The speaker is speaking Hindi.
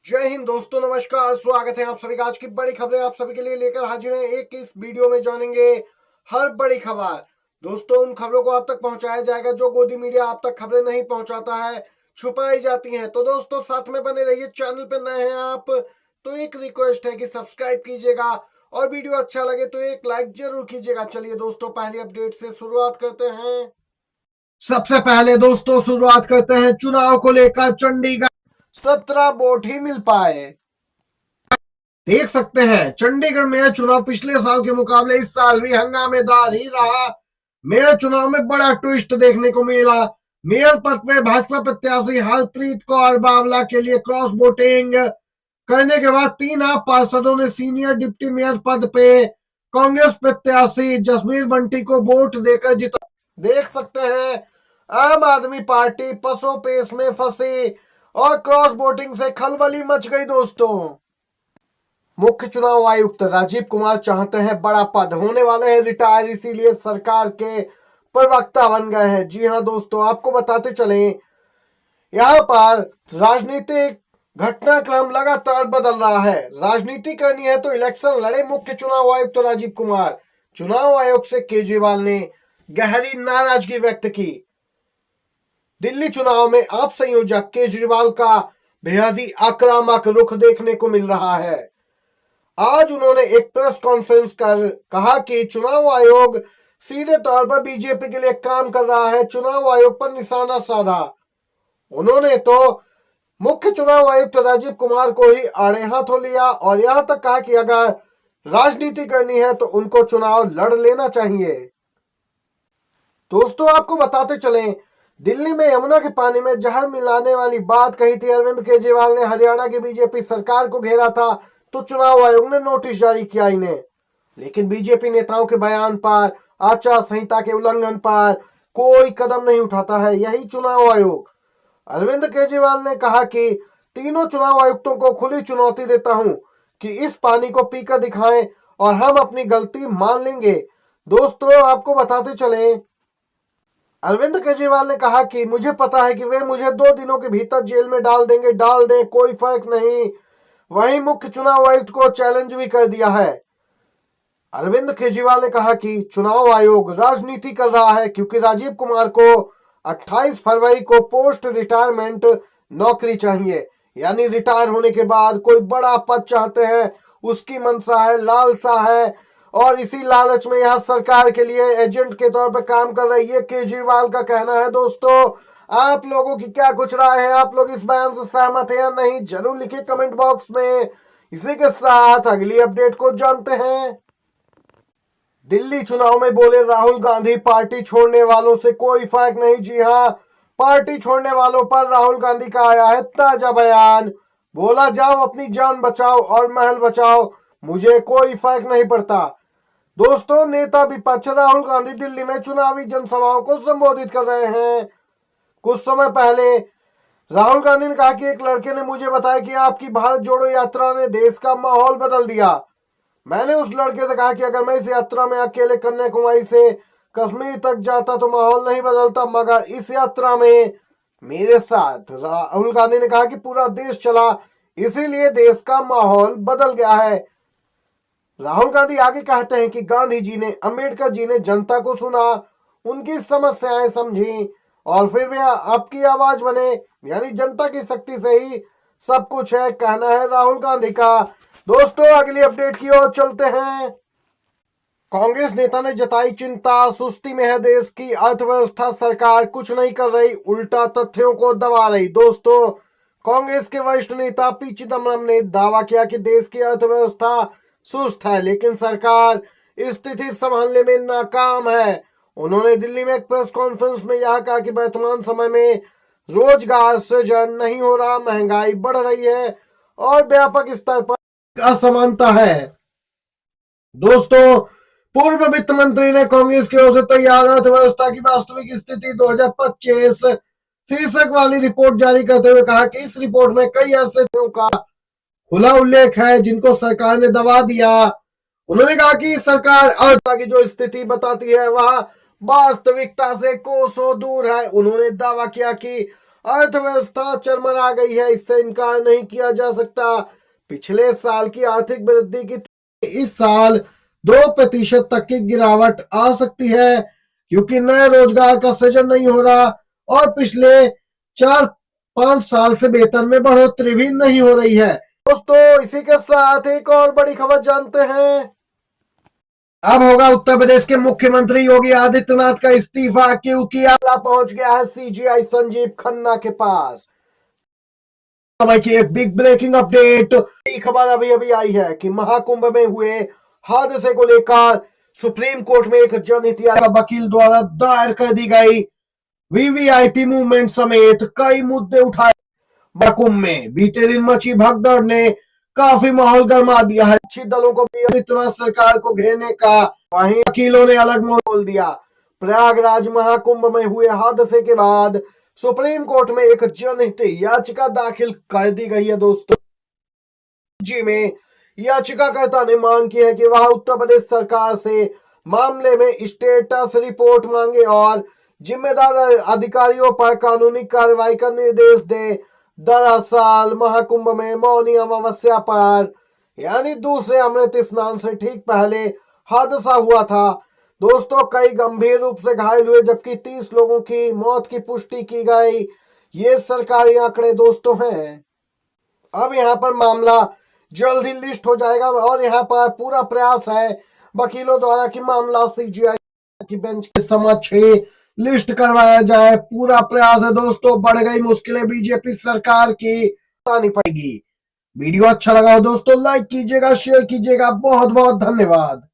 जय हिंद दोस्तों, नमस्कार। स्वागत है आप सभी का। आज की बड़ी खबरें आप सभी के लिए लेकर हाजिर हैं। एक इस वीडियो में जानेंगे हर बड़ी खबर। दोस्तों, उन खबरों को आप तक पहुंचाया जाएगा जो गोदी मीडिया आप तक खबरें नहीं पहुंचाता है, छुपाई जाती हैं। तो दोस्तों, साथ में बने रहिए। चैनल पर नए हैं आप तो एक रिक्वेस्ट है कि सब्सक्राइब कीजिएगा और वीडियो अच्छा लगे तो एक लाइक जरूर कीजिएगा। चलिए दोस्तों, पहली अपडेट से शुरुआत करते हैं। सबसे पहले दोस्तों शुरुआत करते हैं चुनाव को लेकर। चंडीगढ़ 17 वोट ही मिल पाए। देख सकते हैं चंडीगढ़ मेयर चुनाव पिछले साल के मुकाबले इस साल भी हंगामेदार ही रहा। मेयर चुनाव में बड़ा ट्विस्ट देखने को मिला। मेयर पद पे भाजपा प्रत्याशी हरप्रीत कौर बावला के लिए क्रॉस वोटिंग करने के बाद 3 आप पार्षदों ने सीनियर डिप्टी मेयर पद पे कांग्रेस प्रत्याशी जसबीर बंटी को वोट देकर जिता। देख सकते हैं आम आदमी पार्टी पसोपेश में फंसी और क्रॉस वोटिंग से खलबली मच गई। दोस्तों, मुख्य चुनाव आयुक्त राजीव कुमार चाहते हैं बड़ा पद, होने वाले हैं रिटायर, इसीलिए सरकार के प्रवक्ता बन गए हैं। जी हां दोस्तों, आपको बताते चलें यहां पर राजनीतिक घटनाक्रम लगातार बदल रहा है। राजनीति करनी है तो इलेक्शन लड़े मुख्य चुनाव आयुक्त राजीव कुमार। चुनाव आयोग से केजरीवाल ने गहरी नाराजगी व्यक्त की। दिल्ली चुनाव में आप संयोजक केजरीवाल का बेहद ही आक्रामक रुख देखने को मिल रहा है। आज उन्होंने एक प्रेस कॉन्फ्रेंस कर कहा कि चुनाव आयोग सीधे तौर पर बीजेपी के लिए काम कर रहा है। चुनाव आयोग पर निशाना साधा। उन्होंने तो मुख्य चुनाव आयुक्त राजीव कुमार को ही आड़े हाथों लिया और यहां तक कहा कि अगर राजनीति करनी है तो उनको चुनाव लड़ लेना चाहिए। दोस्तों, आपको बताते चलें दिल्ली में यमुना के पानी में जहर मिलाने वाली बात कही थी अरविंद केजरीवाल ने। हरियाणा की बीजेपी सरकार को घेरा था तो चुनाव आयोग ने नोटिस जारी किया इन्हें, लेकिन बीजेपी नेताओं के बयान पर, आचार संहिता के उल्लंघन पर कोई कदम नहीं उठाता है यही चुनाव आयोग। अरविंद केजरीवाल ने कहा कि तीनों चुनाव आयुक्तों को खुली चुनौती देता हूं कि इस पानी को पीकर दिखाएं और हम अपनी गलती मान लेंगे। दोस्तों, आपको बताते चलें अरविंद केजरीवाल ने कहा कि मुझे पता है कि वे मुझे 2 दिनों के भीतर जेल में डाल देंगे, डाल दें, कोई फर्क नहीं। वहीं मुख्य चुनाव आयुक्त को चैलेंज भी कर दिया है। अरविंद केजरीवाल ने कहा कि चुनाव आयोग राजनीति कर रहा है क्योंकि राजीव कुमार को 28 फरवरी को पोस्ट रिटायरमेंट नौकरी चाहिए, यानी रिटायर होने के बाद कोई बड़ा पद चाहते हैं, उसकी मंशा है, लालसा है और इसी लालच में यह सरकार के लिए एजेंट के तौर पर काम कर रही है। केजरीवाल का कहना है। दोस्तों, आप लोगों की क्या कुछ राय है? आप लोग इस बयान से सहमत है या नहीं, जरूर लिखिए कमेंट बॉक्स में। इसी के साथ अगली अपडेट को जानते हैं। दिल्ली चुनाव में बोले राहुल गांधी, पार्टी छोड़ने वालों से कोई फर्क नहीं। जी हां, पार्टी छोड़ने वालों पर राहुल गांधी का आया है ताजा बयान। बोला, जाओ अपनी जान बचाओ और महल बचाओ, मुझे कोई फर्क नहीं पड़ता। दोस्तों, नेता विपक्ष राहुल गांधी दिल्ली में चुनावी जनसभाओं को संबोधित कर रहे हैं। कुछ समय पहले राहुल गांधी ने कहा कि एक लड़के ने मुझे बताया कि आपकी भारत जोड़ो यात्रा ने देश का माहौल बदल दिया। मैंने उस लड़के से कहा कि अगर मैं इस यात्रा में अकेले कन्याकुमारी से कश्मीर तक जाता तो माहौल नहीं बदलता, मगर इस यात्रा में मेरे साथ राहुल गांधी ने कहा कि पूरा देश चला, इसीलिए देश का माहौल बदल गया है। राहुल गांधी आगे कहते हैं कि गांधी जी ने, अंबेडकर जी ने जनता को सुना, उनकी समस्याएं समझी और फिर वे आपकी आवाज बने, यानी जनता की शक्ति से ही सब कुछ है, कहना है राहुल गांधी का। दोस्तों, अगली अपडेट की ओर चलते हैं। कांग्रेस नेता ने जताई चिंता, सुस्ती में है देश की अर्थव्यवस्था, सरकार कुछ नहीं कर रही, उल्टा तथ्यों को दबा रही। दोस्तों, कांग्रेस के वरिष्ठ नेता पी चिदम्बरम ने दावा किया कि देश की अर्थव्यवस्था सुस्त है, लेकिन सरकार स्थिति संभालने में नाकाम है। उन्होंने दिल्ली में एक प्रेस कॉन्फ्रेंस में यह कहा कि वर्तमान समय में रोजगार सृजन नहीं हो रहा, महंगाई बढ़ रही है और व्यापक स्तर पर असमानता है। दोस्तों, पूर्व वित्त मंत्री ने कांग्रेस की ओर से तैयार अर्थव्यवस्था की वास्तविक स्थिति 2025 शीर्षक वाली रिपोर्ट जारी करते हुए कहा कि इस रिपोर्ट में कई ऐसे का खुला उल्लेख है जिनको सरकार ने दबा दिया। उन्होंने कहा कि सरकार अर्थव्यवस्था की जो स्थिति बताती है वह वास्तविकता से कोसों दूर है। उन्होंने दावा किया कि अर्थव्यवस्था चरमरा गई है, इससे इनकार नहीं किया जा सकता। पिछले साल की आर्थिक वृद्धि की इस साल 2% तक की गिरावट आ सकती है, क्योंकि नए रोजगार का सृजन नहीं हो रहा और पिछले 4-5 साल से वेतन में बढ़ोतरी भी नहीं हो रही है। दोस्तों, इसी के साथ एक और बड़ी खबर जानते हैं। अब होगा उत्तर प्रदेश के मुख्यमंत्री योगी आदित्यनाथ का इस्तीफा, क्योंकि आला पहुंच गया है सीजीआई संजीव खन्ना के पास। समय की एक बिग ब्रेकिंग अपडेट, खबर अभी अभी आई है कि महाकुंभ में हुए हादसे को लेकर सुप्रीम कोर्ट में एक जनहित याचिका वकील द्वारा दायर कर दी गई। वीवीआईपी मूवमेंट समेत कई मुद्दे उठाए। महाकुंभ में बीते दिन मची भगदड़ ने काफी माहौल गर्मा दिया है। अच्छी दलों को भी इतना सरकार को घेरने का, वहीं वकीलों ने अलग मोड़ खोल दिया। प्रयागराज महाकुंभ में हुए हादसे के बाद सुप्रीम कोर्ट में एक जनहित याचिका दाखिल कर दी गई है। दोस्तों, जी में याचिकाकर्ता ने मांग की है कि वह उत्तर प्रदेश सरकार से मामले में स्टेटस रिपोर्ट मांगे और जिम्मेदार अधिकारियों पर कानूनी कार्रवाई का निर्देश दे। दरअसल महाकुंभ में मौनी अमावस्या पर, यानी दूसरे अमृत स्नान से ठीक पहले हादसा हुआ था। दोस्तों, कई गंभीर रूप से घायल हुए, जबकि 30 लोगों की मौत की पुष्टि की गई। ये सरकारी आंकड़े दोस्तों हैं। अब यहाँ पर मामला जल्द ही लिस्ट हो जाएगा और यहाँ पर पूरा प्रयास है वकीलों द्वारा कि मामला सीजीआई की बेंच के समक्ष लिस्ट करवाया जाए। पूरा प्रयास है दोस्तों। बढ़ गई मुश्किलें बीजेपी सरकार की, बतानी पड़ेगी। वीडियो अच्छा लगा हो दोस्तों, लाइक कीजिएगा, शेयर कीजिएगा। बहुत बहुत धन्यवाद।